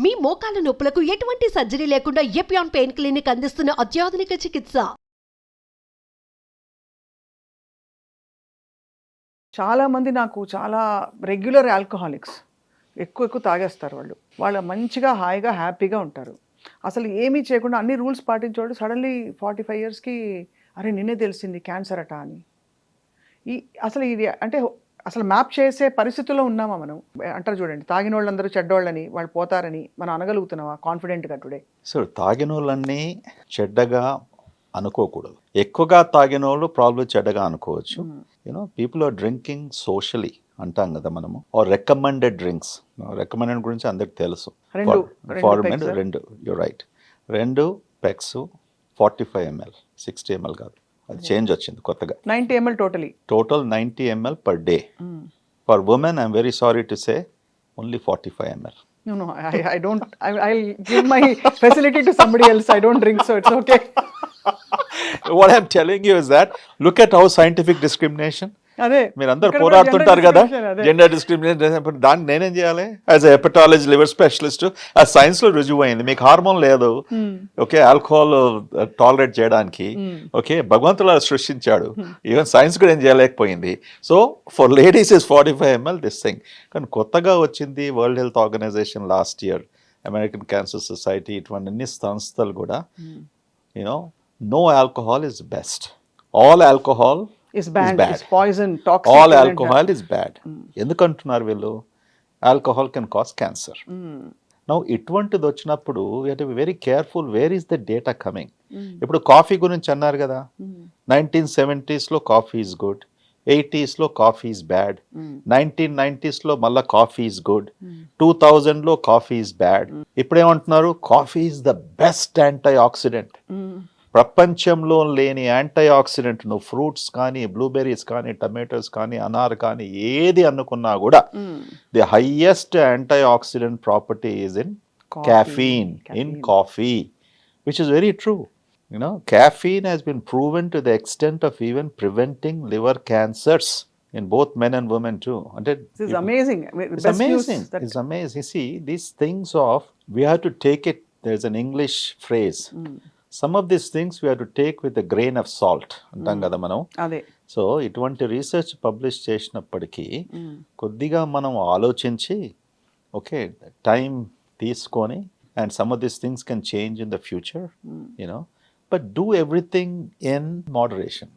మీ మోకాల నొప్పులకు ఎటువంటి సర్జరీ లేకుండా ఎపియాన్ పెయిన్ క్లినిక్ అందిస్తున్న అత్యాధునిక చికిత్స. చాలామంది నాకు చాలా రెగ్యులర్ ఆల్కహాలిక్స్ ఎక్కువ తాగేస్తారు. వాళ్ళు మంచిగా హాయిగా హ్యాపీగా ఉంటారు. అసలు ఏమీ చేయకుండా అన్ని రూల్స్ పాటించేవాడు సడన్లీ 45 ఇయర్స్కి అరే నిన్నే తెలిసింది క్యాన్సర్ అట అని. అసలు ఇది అంటే అసలు మ్యాప్ చేసే పరిస్థితుల్లో ఉన్నామా మనం? అంటారు చూడండి, తాగిన వాళ్ళందరూ చెడ్డోళ్ళని, వాళ్ళు పోతారని మనం అనగలుగుతున్నామా కాన్ఫిడెంట్గా టుడే? సో తాగిన వాళ్ళని చెడ్డగా అనుకోకూడదు. ఎక్కువగా తాగిన వాళ్ళు ప్రాబ్లం చెడ్డగా అనుకోవచ్చు. You know people are drinking socially అంటాం కదా మనము, ఆర్ రికమెండెడ్ డ్రింక్స్. రికమెండెడ్ గురించి అందరికి తెలుసు. రెండు you right, 2 pegs 45 ml, 60 ml కాదు, అది చేంజ్ వచ్చింది కొత్తగా. 90 ml total 90 ml per day. For women, I'm very sorry to say, only 45 ml. No, I don't. I'll give my facility to somebody else. I don't drink, so it's okay. What I'm telling you is that, look at how scientific discrimination. అదే మీరు అందరు పోరాడుతుంటారు కదా gender discrimination. దానికి నేనేం చేయాలి? As a hepatology liver specialist ఆ science లో రుజువు అయింది. మీకు హార్మోన్ లేదు, ఓకే, ఆల్కహాల్ టాలరేట్ చేయడానికి, ఓకే, భగవంతుడు సృష్టించాడు. ఈవెన్ సైన్స్ కూడా ఏం చేయలేకపోయింది. So for ladies is 45 ml this thing. కానీ కొత్తగా వచ్చింది world health organization last year, American cancer society, ఇటువంటి అన్ని సంస్థలు కూడా you know no alcohol is best, all alcohol is bad. Is poison, toxic. All alcohol is bad. ఎందుకంటున్నారు వీళ్ళు? Alcohol can cause cancer. Now ఇటువంటిది వచ్చినప్పుడు we have to be very careful, where is the data coming. ఇప్పుడు coffee గురించి అన్నారు కదా, 1970s లో coffee is good, 80s లో కాఫీ ఈజ్ బ్యాడ్, 1990s లో మళ్ళీ కాఫీ ఈజ్ గుడ్, 2000 లో కాఫీ ఈజ్ బ్యాడ్. ఇప్పుడు ఏమంటున్నారు? Coffee is the best anti oxidant. ప్రపంచంలో లేని యాంటీ ఆక్సిడెంట్ నువ్వు ఫ్రూట్స్ కానీ, బ్లూబెర్రీస్ కానీ, టమాటోస్ కానీ, అనార్ కానీ ఏది అనుకున్నా కూడా the highest anti oxidant property is in caffeine in coffee, which is very true. You know, caffeine has been proven to the extent of even preventing liver cancers in both men and women too. And this is amazing. It's amazing. It's amazing. You see, these things of, we have to take it, there's an English phrase, some of these things we have to take with a grain of salt అంటాం కదా మనం. అదే. So ఇటువంటి research publish చేసినప్పటికీ కొద్దిగా మనం ఆలోచించి, okay, time తీసుకొని, and some of these things can change in the future, you know, but do everything in moderation.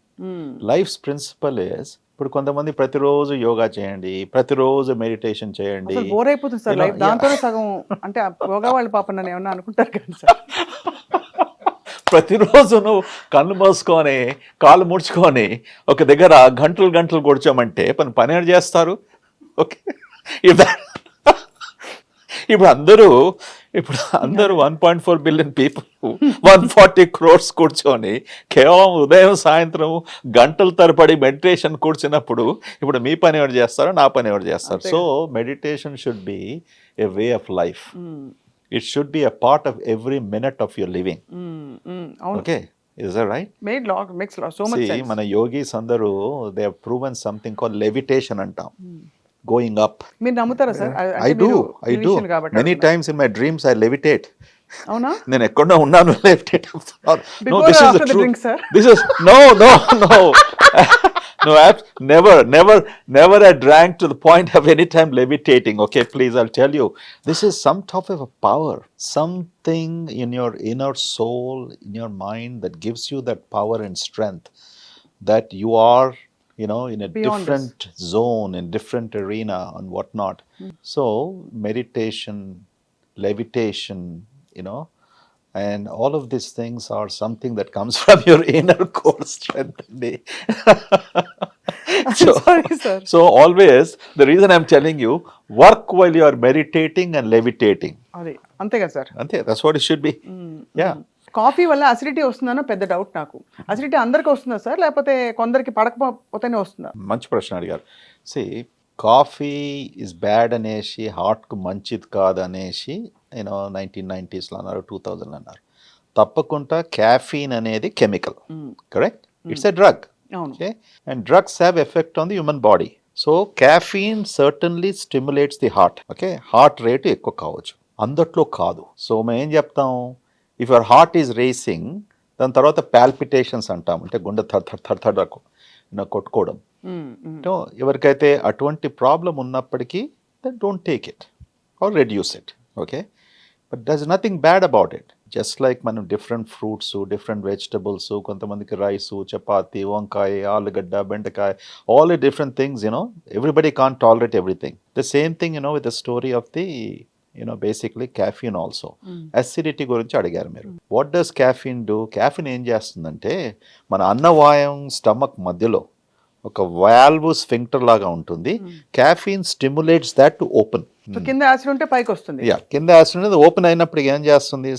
Life's principle is, ఇప్పుడు కొంతమంది ప్రతిరోజు యోగా చేయండి, ప్రతిరోజు మెడిటేషన్ చేయండి, బోర్ అయిపోతుంది సార్ లైఫ్. దాంతోనే సగం అంటే యోగా వాళ్ళు పాపం నన్ను ఏమన్నా అనుకుంటారు కదా సార్. ప్రతిరోజు నువ్వు కళ్ళు మూసుకొని కాళ్ళు ముడుచుకొని ఒక దగ్గర గంటలు కూర్చోమంటే పని ఏం చేస్తారు? ఓకే, ఇప్పుడు అందరూ 1.4 billion పీపుల్ 140 crores కూర్చొని కేవలం ఉదయం సాయంత్రం గంటల తరబడి మెడిటేషన్ కూర్చున్నప్పుడు ఇప్పుడు మీ పని ఎవరు చేస్తారో నా పని ఎవరు చేస్తారు? So meditation should be A way of life. It should be a part of every minute of your living. Okay, is that right? Makes so much sense. See, mana yogis andaru, they have proven something called levitation antam, going up. మీరు నమ్ముతారా sir? I do. Many times in my dreams I levitate. అవునా? నేను ఎక్కడో ఉన్నాను, levitate. No, this is the truth. This is no. No, never I drank to the point of any time levitating. Okay, please, I'll tell you. This is some type of a power, something in your inner soul, in your mind that gives you that power and strength that you are, you know, in a beyond different zone, in different arena and whatnot. So meditation, levitation, you know, and all of these things are something that comes from your inner core strength. Sorry, sir. So always, the reason I'm telling you, work while you are meditating and levitating. అదే అంతే కదా sir? అంతే, that's what it should be. Yeah. Coffee వల్ల acidity వస్తుందన్న పెద్ద doubt నాకు. Acidity అందరికీ వస్తుందా సార్, లేకపోతే కొందరికి పడకపోతేనే వస్తుందా? మంచి ప్రశ్న అడిగారు. కాఫీ ఇస్ బ్యాడ్ అనేసి, హార్ట్కు మంచిది కాదు అనేసి 1990s అన్నారు, 2000 అన్నారు. తప్పకుండా క్యాఫీన్ అనేది chemical, correct? It's a drug. Okay, and drugs have effect on the human body. So caffeine certainly stimulates the heart. Okay, heart rate ఎక్కువ కావచ్చు. అందట్లో కాదు. సో మేము ఏం చెప్తాం, if your heart is racing, దాని తర్వాత పాల్పిటేషన్స్ అంటాం, అంటే గుండె థర్ కొట్టుకోవడం. సో ఎవరికైతే అటువంటి ప్రాబ్లం ఉన్నప్పటికీ then don't take it or reduce it, okay. But there is nothing bad about it. Just like మనం డిఫరెంట్ ఫ్రూట్స్, డిఫరెంట్ వెజిటబుల్స్, కొంతమందికి రైసు, చపాతి, వంకాయ, ఆలుగడ్డ, బెండకాయ, all the different things, everybody can't tolerate everything. The same thing, with the story of the, basically caffeine also. Acidity గురించి అడిగారు మీరు. What does caffeine do? Caffeine ఏం చేస్తుందంటే మన అన్నవాయం స్టమక్ మధ్యలో ఒక వాల్వ్ స్ఫింక్టర్ లాగా ఉంటుంది. caffeine stimulates that to open. So కింద యాసిడ్ ఉంటే పైకి వస్తుంది. కింద యాసిడ్ అనేది ఓపెన్ అయినప్పుడు ఏం చేస్తుంది,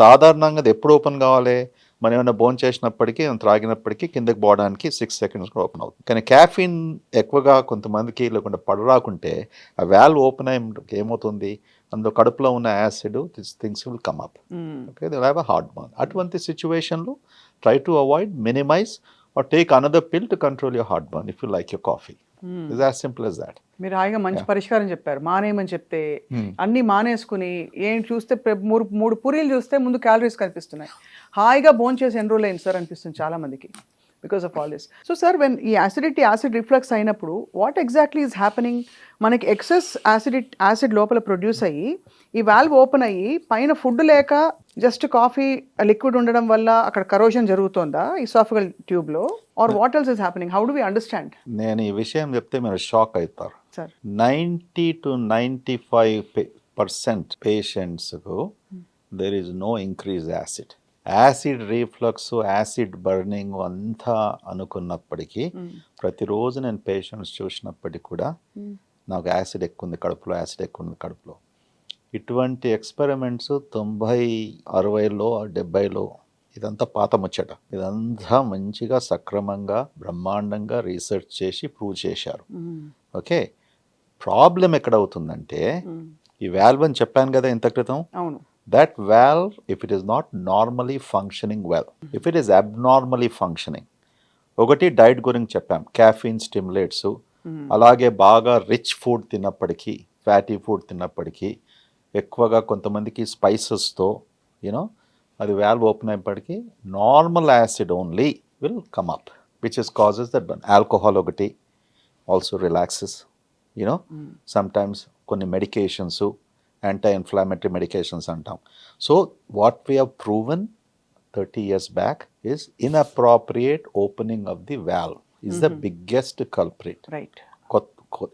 సాధారణంగా అది ఎప్పుడు ఓపెన్ కావాలి, మనం ఏమైనా బోన్ చేసినప్పటికీ త్రాగినప్పటికీ కిందకి పోవడానికి 6 seconds ఓపెన్ అవుతుంది. కానీ క్యాఫీన్ ఎక్కువగా కొంతమందికి లేకుండా పడరాకుంటే ఆ వాల్వ్ ఓపెన్ అయ్యి ఏమవుతుంది, అందులో కడుపులో ఉన్న acid things will come up, okay, they have a heartburn. అటువంటి సిచ్యువేషన్లో try to avoid, minimize or take another pill to control your heartburn if you like your coffee. It's as simple as that. మీరు హాయిగా మంచి పరిష్కారం చెప్పారు. మానేయమని చెప్తే అన్ని మానేసుకుని ఏం చూస్తే మూడు పూరీలు చూస్తే ముందు క్యాలరీస్ కనిపిస్తున్నాయి. హాయిగా భోజనం చేసి ఎన్ని రోజులు అయింది సార్ అనిపిస్తుంది చాలా మందికి because of all this. So sir, when ఈ యాసిడ్ రిఫ్లక్స్ అయినప్పుడు వాట్ ఎగ్జాక్ట్లీ ఈజ్ హ్యాపెనింగ్? మనకి ఎక్సెస్ యాసిడ్ లోపల ప్రొడ్యూస్ అయ్యి ఈ వాల్వ్ ఓపెన్ అయ్యి పైన ఫుడ్ లేక జస్ట్ కాఫీ లిక్విడ్ ఉండడం వల్ల అక్కడ కరోజన్ జరుగుతుందా ఇసాఫగల్ ట్యూబ్లో, or what else is happening? How do we understand? నేను ఈ విషయం చెప్తే మీరు షాక్ అవుతారు. సార్, 90 to 95% పేషెంట్స్కు there is no increase acid. Acid reflux, acid burning అంతా అనుకున్నప్పటికీ ప్రతిరోజు నేను పేషెంట్స్ చూసినప్పటికీ కూడా నాకు యాసిడ్ ఎక్కువ ఉంది కడుపులో, యాసిడ్ ఎక్కువ ఉంది కడుపులో. ఇటువంటి ఎక్స్పెరిమెంట్స్ 90, 60లో, 70లో ఇదంతా పాత ముచ్చట. ఇదంతా మంచిగా సక్రమంగా బ్రహ్మాండంగా రీసెర్చ్ చేసి ప్రూవ్ చేశారు, ఓకే. ప్రాబ్లం ఎక్కడ అవుతుందంటే ఈ వాల్వ్ అని చెప్పాను కదా ఇంత క్రితం. అవును. That valve, if it is not normally functioning well, if it is abnormally functioning, ఒకటి డైట్ గురించి చెప్పాం, క్యాఫీన్ స్టిమ్యులేట్స్, అలాగే బాగా రిచ్ ఫుడ్ తిన్నప్పటికీ, ఫ్యాటీ ఫుడ్ తిన్నప్పటికీ, ఎక్కువగా కొంతమందికి స్పైసెస్తో అది వాల్వ్ ఓపెన్ అయినప్పటికీ normal acid only will come up, which is causes that burn. Alcohol ఒకటి ఆల్సో రిలాక్సెస్, సమ్టైమ్స్ కొన్ని మెడికేషన్స్, anti-inflammatory medications అంటాం. So what we have proven 30 years back is inappropriate opening of the valve is the biggest culprit. Right.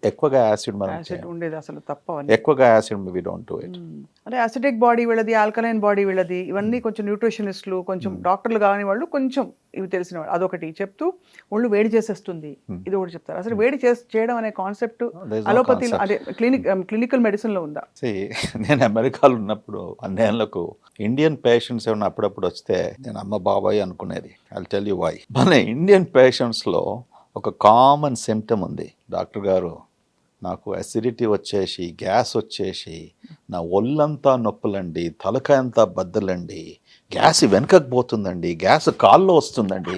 ఎక్కువగా acid acid ఉండేది అసలు తప్పవని. ఎక్కువగా acid we don't do it. అంటే acidic body వీళ్ళది, alkaline body వీళ్ళది, ఇవన్నీ కొంచెం న్యూట్రిషనిస్టులు, కొంచెం డాక్టర్లు కాని వాళ్ళు కొంచెం ఇవి తెలిసిన వాళ్ళు అదొకటి చెప్తూ ఒళ్ళు వేడి చేసేస్తుంది ఇది ఒకటి చెప్తారు. అసలు వేడి చేయడం అనే కాన్సెప్ట్ అలోపతి అదే క్లినికల్ మెడిసిన్ లో ఉందా? నేను అమెరికాలో ఉన్నప్పుడు అన్నేళ్లకు ఇండియన్ పేషెంట్స్ ఏమన్నా అప్పుడప్పుడు వస్తే నేను అమ్మ బాబాయ్ అనుకునేది. I tell you why. మన ఇండియన్ పేషెంట్స్లో ఒక కామన్ సిమ్టమ్ ఉంది, డాక్టర్ గారు నాకు అసిడిటీ వచ్చేసి, గ్యాస్ వచ్చేసి, నా ఒళ్ళంతా నొప్పులండి, తలకాయ అంతా బద్దలండి, గ్యాస్ వెనకకు పోతుందండి, గ్యాస్ కాల్లో వస్తుందండి